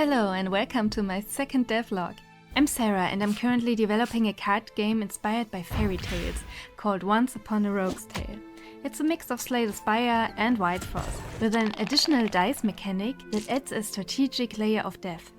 Hello and welcome to my second devlog. I'm Sarah and I'm currently developing a card game inspired by fairy tales called Once Upon a Rogue's Tale. It's a mix of Slay the Spire and White Frost, with an additional dice mechanic that adds a strategic layer of depth.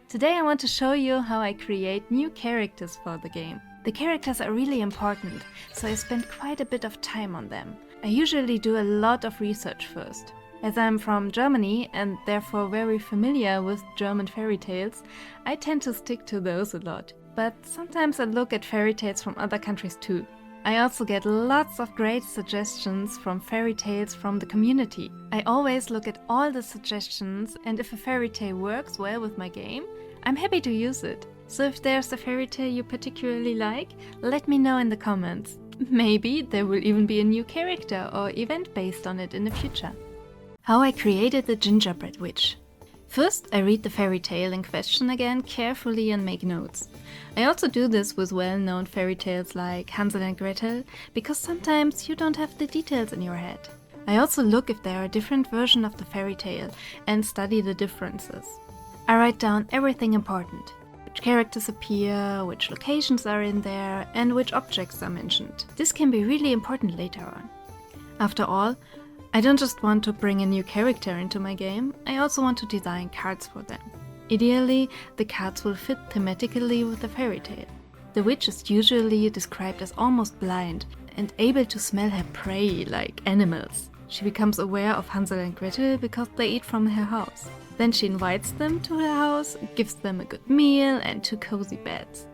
Today I want to show you how I create new characters for the game. The characters are really important, so I spend quite a bit of time on them. I usually do a lot of research first. As I'm from Germany and therefore very familiar with German fairy tales, I tend to stick to those a lot. But sometimes I look at fairy tales from other countries too. I also get lots of great suggestions from fairy tales from the community. I always look at all the suggestions, and if a fairy tale works well with my game, I'm happy to use it. So if there's a fairy tale you particularly like, let me know in the comments. Maybe there will even be a new character or event based on it in the future. How I created the Gingerbread Witch. First, I read the fairy tale in question again carefully and make notes. I also do this with well-known fairy tales like Hansel and Gretel, because sometimes you don't have the details in your head. I also look if there are different versions of the fairy tale and study the differences. I write down everything important. Which characters appear, which locations are in there, and which objects are mentioned. This can be really important later on. After all, I don't just want to bring a new character into my game, I also want to design cards for them. Ideally, the cards will fit thematically with the fairy tale. The witch is usually described as almost blind and able to smell her prey like animals. She becomes aware of Hansel and Gretel because they eat from her house. Then she invites them to her house, gives them a good meal and 2 cozy beds.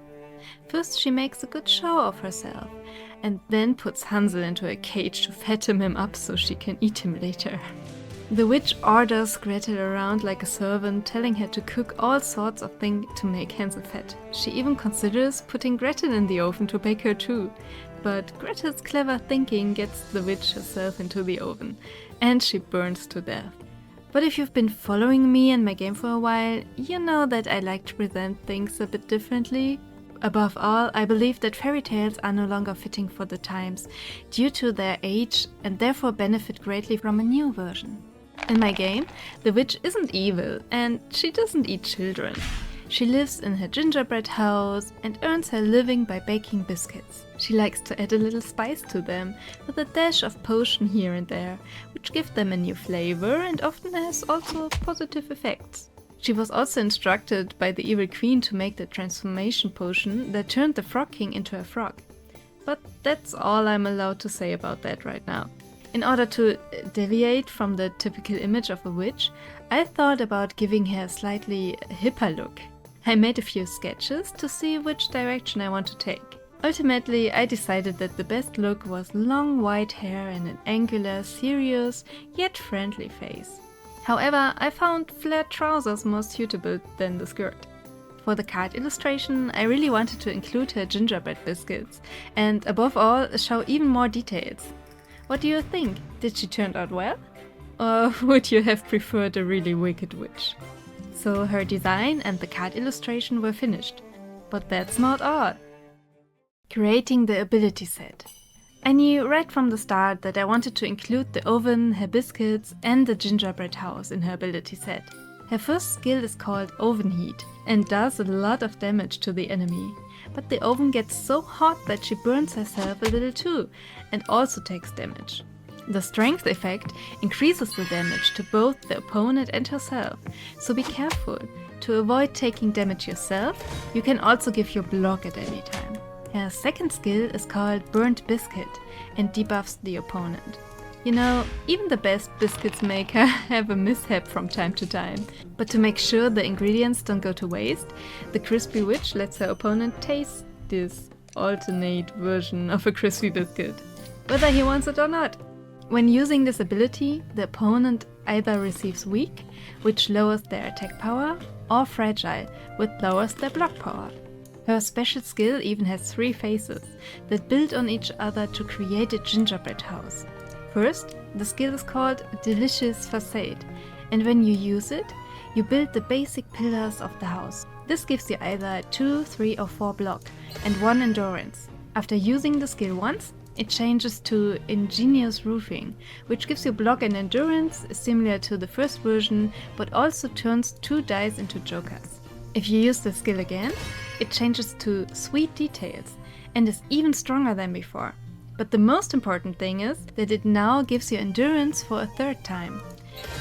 First she makes a good show of herself, and then puts Hansel into a cage to fatten him up so she can eat him later. The witch orders Gretel around like a servant, telling her to cook all sorts of things to make Hansel fat. She even considers putting Gretel in the oven to bake her too. But Gretel's clever thinking gets the witch herself into the oven, and she burns to death. But if you've been following me and my game for a while, you know that I like to present things a bit differently. Above all, I believe that fairy tales are no longer fitting for the times due to their age and therefore benefit greatly from a new version. In my game, the witch isn't evil and she doesn't eat children. She lives in her gingerbread house and earns her living by baking biscuits. She likes to add a little spice to them with a dash of potion here and there, which give them a new flavor and often has also positive effects. She was also instructed by the evil queen to make the transformation potion that turned the frog king into a frog. But that's all I'm allowed to say about that right now. In order to deviate from the typical image of a witch, I thought about giving her a slightly hipper look. I made a few sketches to see which direction I want to take. Ultimately, I decided that the best look was long white hair and an angular, serious, yet friendly face. However, I found flared trousers more suitable than the skirt. For the card illustration, I really wanted to include her gingerbread biscuits and, above all, show even more details. What do you think? Did she turn out well? Or would you have preferred a really wicked witch? So her design and the card illustration were finished. But that's not all. Creating the ability set. I knew right from the start that I wanted to include the oven, her biscuits and the gingerbread house in her ability set. Her first skill is called Oven Heat and does a lot of damage to the enemy. But the oven gets so hot that she burns herself a little too and also takes damage. The strength effect increases the damage to both the opponent and herself, so be careful. To avoid taking damage yourself, you can also give your block at any time. Her second skill is called Burnt Biscuit and debuffs the opponent. You know, even the best biscuits maker have a mishap from time to time. But to make sure the ingredients don't go to waste, the Crispy Witch lets her opponent taste this alternate version of a crispy biscuit, whether he wants it or not. When using this ability, the opponent either receives Weak, which lowers their attack power, or Fragile, which lowers their block power. Her special skill even has 3 phases that build on each other to create a gingerbread house. First, the skill is called Delicious Facade, and when you use it, you build the basic pillars of the house. This gives you either 2, 3 or 4 block and 1 endurance. After using the skill once, it changes to Ingenious Roofing, which gives you block and endurance, similar to the first version, but also turns 2 dice into jokers. If you use the skill again, it changes to Sweet Details and is even stronger than before. But the most important thing is that it now gives you endurance for a 3rd time.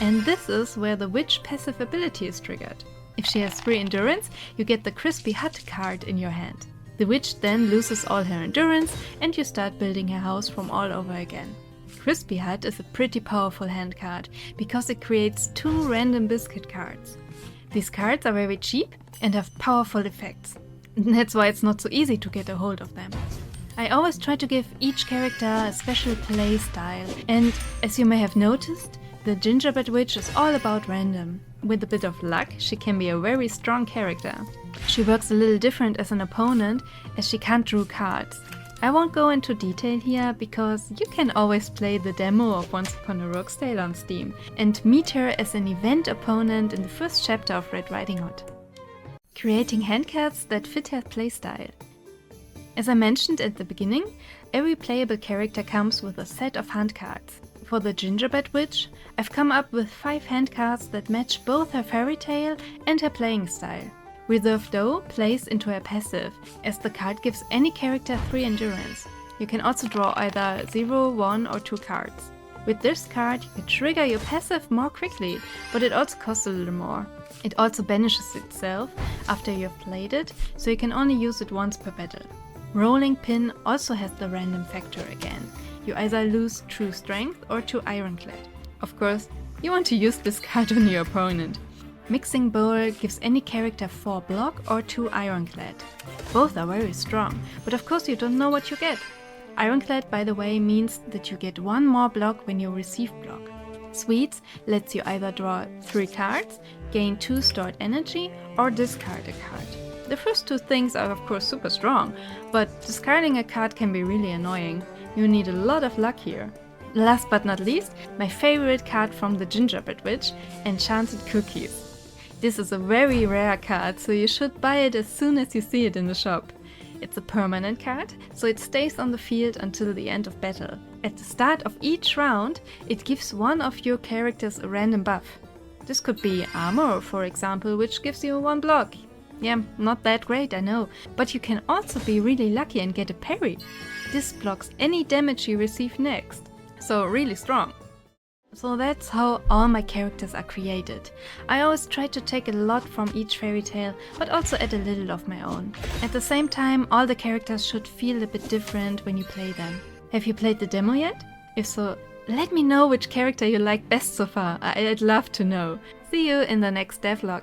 And this is where the witch passive ability is triggered. If she has 3 endurance, you get the Crispy Hut card in your hand. The witch then loses all her endurance and you start building her house from all over again. Crispy Hut is a pretty powerful hand card because it creates 2 random biscuit cards. These cards are very cheap and have powerful effects. That's why it's not so easy to get a hold of them. I always try to give each character a special play style, and as you may have noticed, the Gingerbread Witch is all about random. With a bit of luck, she can be a very strong character. She works a little different as an opponent, as she can't draw cards. I won't go into detail here, because you can always play the demo of Once Upon a Rogue's Tale on Steam, and meet her as an event opponent in the first chapter of Red Riding Hood. Creating handcards that fit her playstyle. As I mentioned at the beginning, every playable character comes with a set of handcards. For the Gingerbread Witch, I've come up with 5 handcards that match both her fairy tale and her playing style. Reserve Dough plays into her passive, as the card gives any character 3 endurance. You can also draw either 0, 1 or 2 cards. With this card, you can trigger your passive more quickly, but it also costs a little more. It also banishes itself after you've played it, so you can only use it once per battle. Rolling Pin also has the random factor again. You either lose True Strength or 2 Ironclad. Of course, you want to use this card on your opponent. Mixing Bowl gives any character 4 block or 2 Ironclad. Both are very strong, but of course you don't know what you get. Ironclad, by the way, means that you get 1 more block when you receive block. Sweets lets you either draw 3 cards, gain 2 stored energy, or discard a card. The first 2 things are of course super strong, but discarding a card can be really annoying. You need a lot of luck here. Last but not least, my favorite card from the Gingerbread Witch, Enchanted Cookies. This is a very rare card, so you should buy it as soon as you see it in the shop. It's a permanent card, so it stays on the field until the end of battle. At the start of each round, it gives one of your characters a random buff. This could be armor, for example, which gives you 1 block. Yeah, not that great, I know, but you can also be really lucky and get a parry. This blocks any damage you receive next, so really strong. So that's how all my characters are created. I always try to take a lot from each fairy tale, but also add a little of my own. At the same time, all the characters should feel a bit different when you play them. Have you played the demo yet? If so, let me know which character you like best so far. I'd love to know. See you in the next devlog.